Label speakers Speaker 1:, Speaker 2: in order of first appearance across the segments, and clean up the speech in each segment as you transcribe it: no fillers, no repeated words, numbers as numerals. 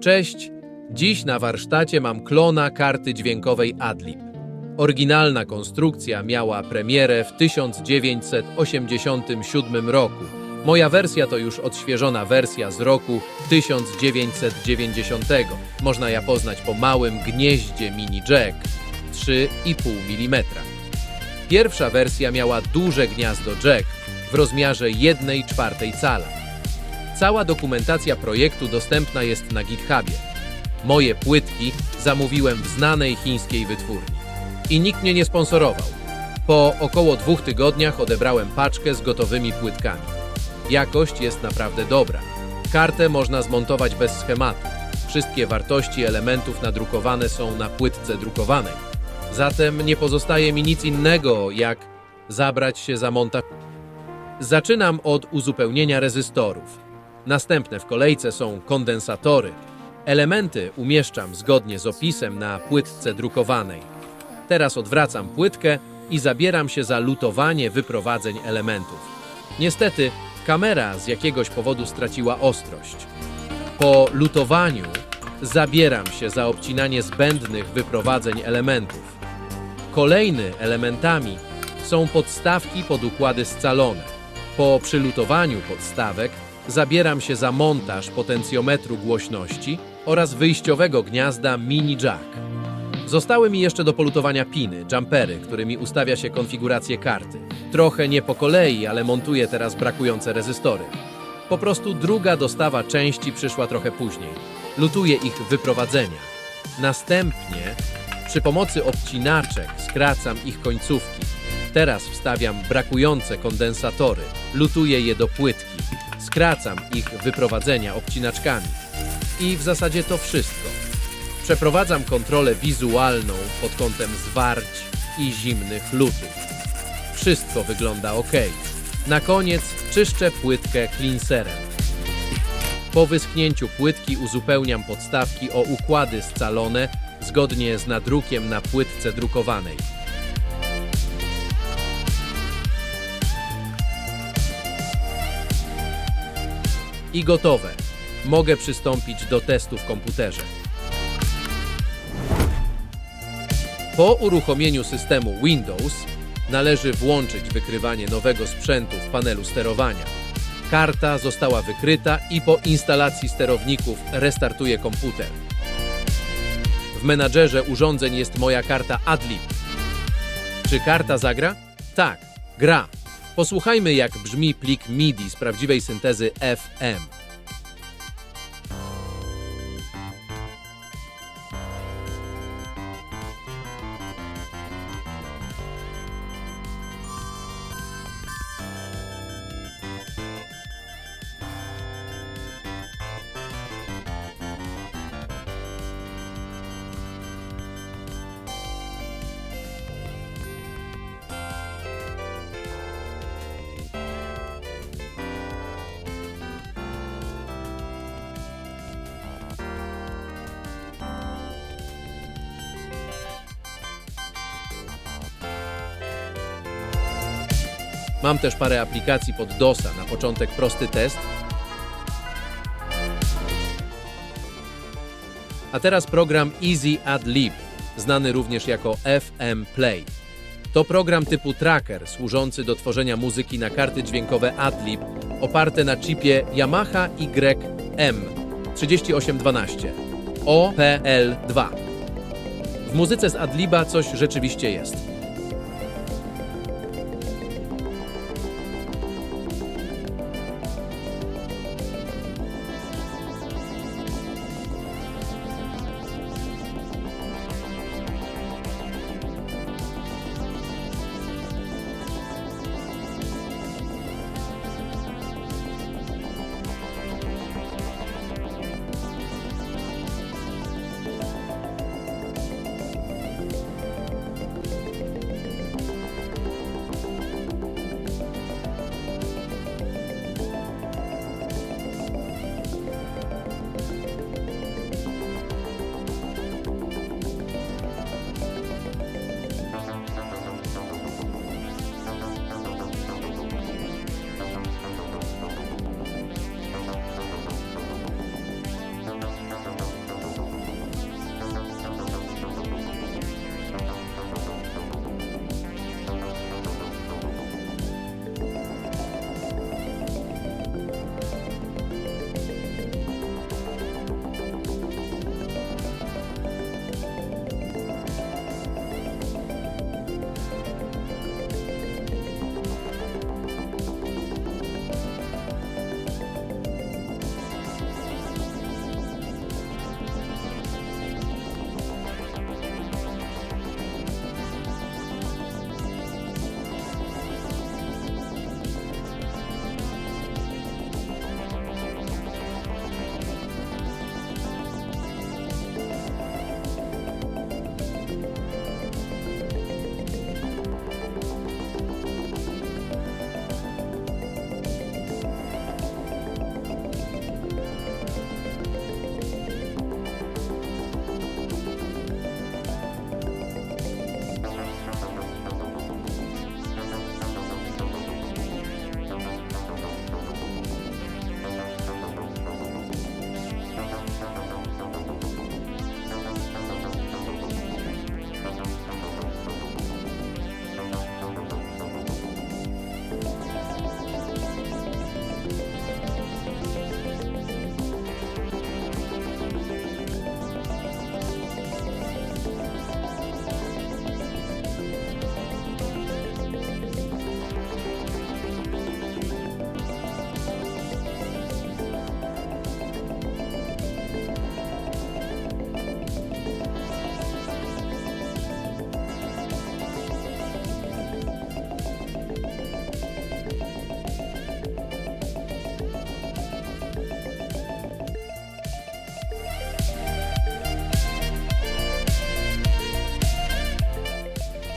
Speaker 1: Cześć! Dziś na warsztacie mam klona karty dźwiękowej Adlib. Oryginalna konstrukcja miała premierę w 1987 roku. Moja wersja to już odświeżona wersja z roku 1990. Można ją poznać po małym gnieździe mini jack 3,5 mm. Pierwsza wersja miała duże gniazdo jack w rozmiarze 1/4 cala. Cała dokumentacja projektu dostępna jest na GitHubie. Moje płytki zamówiłem w znanej chińskiej wytwórni. I nikt mnie nie sponsorował. Po około 2 tygodniach odebrałem paczkę z gotowymi płytkami. Jakość jest naprawdę dobra. Kartę można zmontować bez schematu. Wszystkie wartości elementów nadrukowane są na płytce drukowanej. Zatem nie pozostaje mi nic innego, jak zabrać się za montaż. Zaczynam od uzupełnienia rezystorów. Następne w kolejce są kondensatory. Elementy umieszczam zgodnie z opisem na płytce drukowanej. Teraz odwracam płytkę i zabieram się za lutowanie wyprowadzeń elementów. Niestety, kamera z jakiegoś powodu straciła ostrość. Po lutowaniu zabieram się za obcinanie zbędnych wyprowadzeń elementów. Kolejnymi elementami są podstawki pod układy scalone. Po przylutowaniu podstawek zabieram się za montaż potencjometru głośności oraz wyjściowego gniazda mini jack. Zostały mi jeszcze do polutowania piny, jumpery, którymi ustawia się konfigurację karty. Trochę nie po kolei, ale montuję teraz brakujące rezystory. Po prostu druga dostawa części przyszła trochę później. Lutuję ich wyprowadzenia. Następnie przy pomocy obcinaczek skracam ich końcówki. Teraz wstawiam brakujące kondensatory, lutuję je do płytki. Skracam ich wyprowadzenia obcinaczkami. I w zasadzie to wszystko. Przeprowadzam kontrolę wizualną pod kątem zwarć i zimnych lutów. Wszystko wygląda ok. Na koniec czyszczę płytkę cleanserem. Po wyschnięciu płytki uzupełniam podstawki o układy scalone zgodnie z nadrukiem na płytce drukowanej. I gotowe. Mogę przystąpić do testu w komputerze. Po uruchomieniu systemu Windows należy włączyć wykrywanie nowego sprzętu w panelu sterowania. Karta została wykryta i po instalacji sterowników restartuję komputer. W menadżerze urządzeń jest moja karta Adlib. Czy karta zagra? Tak, gra. Posłuchajmy, jak brzmi plik MIDI z prawdziwej syntezy FM. Mam też parę aplikacji pod DOS-a. Na początek prosty test. A teraz program Easy Adlib, znany również jako FM Play. To program typu tracker służący do tworzenia muzyki na karty dźwiękowe Adlib oparte na chipie Yamaha YM3812 OPL2. W muzyce z Adliba coś rzeczywiście jest.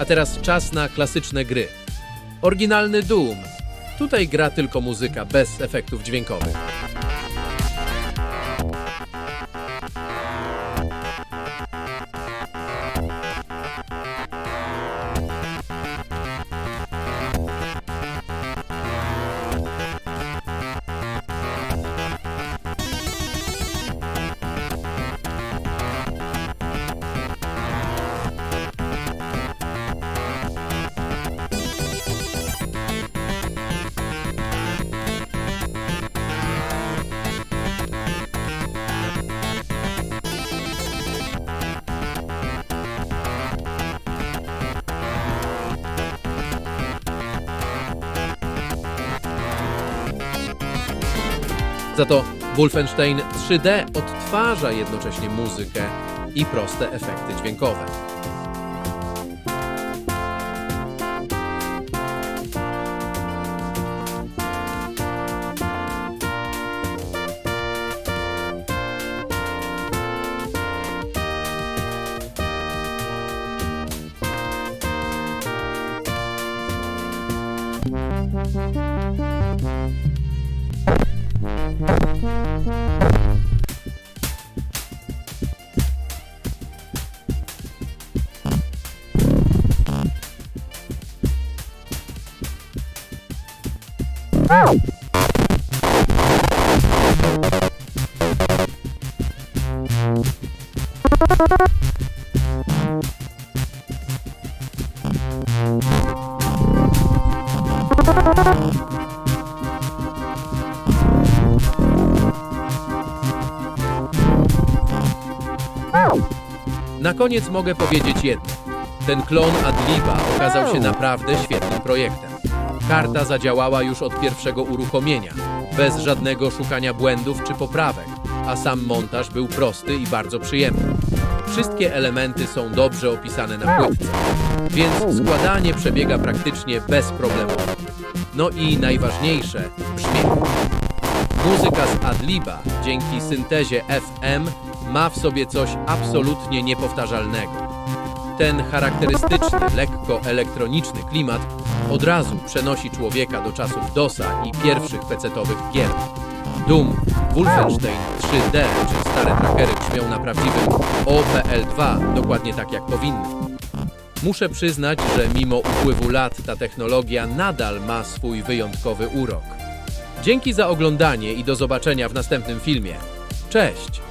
Speaker 1: A teraz czas na klasyczne gry. Oryginalny Doom. Tutaj gra tylko muzyka, bez efektów dźwiękowych. Za to Wolfenstein 3D odtwarza jednocześnie muzykę i proste efekty dźwiękowe. Na koniec mogę powiedzieć jedno. Ten klon Adliba okazał się naprawdę świetnym projektem. Karta zadziałała już od pierwszego uruchomienia, bez żadnego szukania błędów czy poprawek, a sam montaż był prosty i bardzo przyjemny. Wszystkie elementy są dobrze opisane na płytce, więc składanie przebiega praktycznie bezproblemowo. No i najważniejsze – brzmienie. Muzyka z Adliba dzięki syntezie FM ma w sobie coś absolutnie niepowtarzalnego. Ten charakterystyczny, lekko elektroniczny klimat od razu przenosi człowieka do czasów DOS-a i pierwszych pecetowych gier. Doom, Wolfenstein 3D czy stare trackery brzmią na prawdziwym OPL2 dokładnie tak jak powinny. Muszę przyznać, że mimo upływu lat ta technologia nadal ma swój wyjątkowy urok. Dzięki za oglądanie i do zobaczenia w następnym filmie. Cześć!